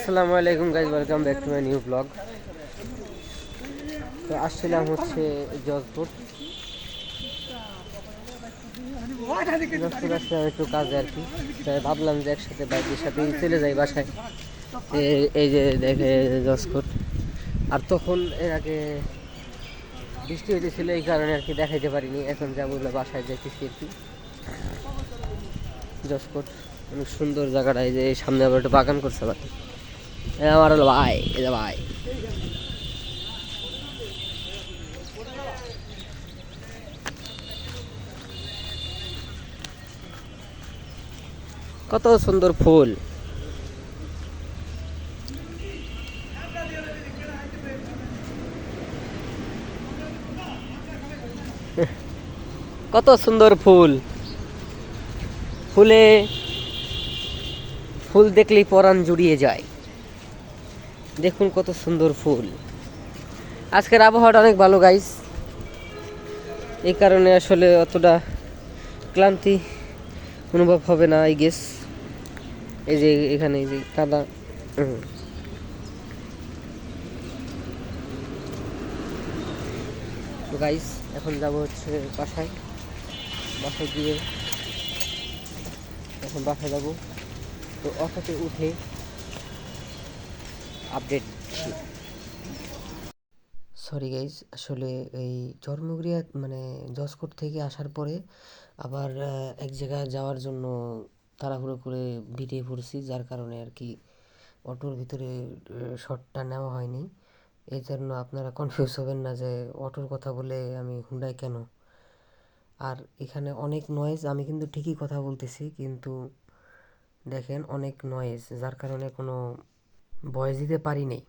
আসসালামু আলাইকুম guys, welcome back to my new blog. তো আসছিলাম হচ্ছে জজপুর। জজপুর আসলাম একটু কাজে আর কি। তাই ভাবলাম যে একসাথে বাইকের সাথে চলে যাই বাসায়। এই যে দেখে জজপুর। আর তখন এর আগে বৃষ্টি হইতেছিল, এই কারণে আর কি দেখাইতে পারিনি। এখন যাবো বাসায় যাইতেছি আর কি। জজপুর অনেক সুন্দর জায়গাটা। এই যে সামনে আবার একটু বাগান করছে আবার। আমার হলো ভাই, এই যে ভাই। কত সুন্দর ফুল। কত সুন্দর ফুল। ফুলে ফুল দেখলেই পরাণ জুড়িয়ে যায়। দেখুন কত সুন্দর ফুল। আজকের আবহাওয়াটা অনেক ভালো গাইস, এই কারণে আসলে অতটা ক্লান্তি অনুভব হবে না আই গেস। এই যে এখানে এই যে কাদা। তো গাইস এখন যাব হচ্ছে বাসায়। বাসায় গিয়ে এখন বাসায় যাব। তো অটোতে উঠে আপডেট দিচ্ছি। সরি গাইজ, আসলে এই চরমুগরিয়া মানে জজকোট থেকে আসার পরে আবার এক জায়গায় যাওয়ার জন্য তাড়াহুড়ো করে বেরিয়ে পড়ছি, যার কারণে আর কি অটোর ভিতরে শটটা নেওয়া হয়নি। এই জন্য আপনারা কনফিউজ হবেন না যে অটোর কথা বলে আমি হুন্ডাই কেন। আর এখানে অনেক নয়েজ, আমি কিন্তু ঠিকই কথা বলতেছি, কিন্তু দেখেন অনেক নয়েজ, যার কারণে কোনো ভয়েস দিতে পারি নাই।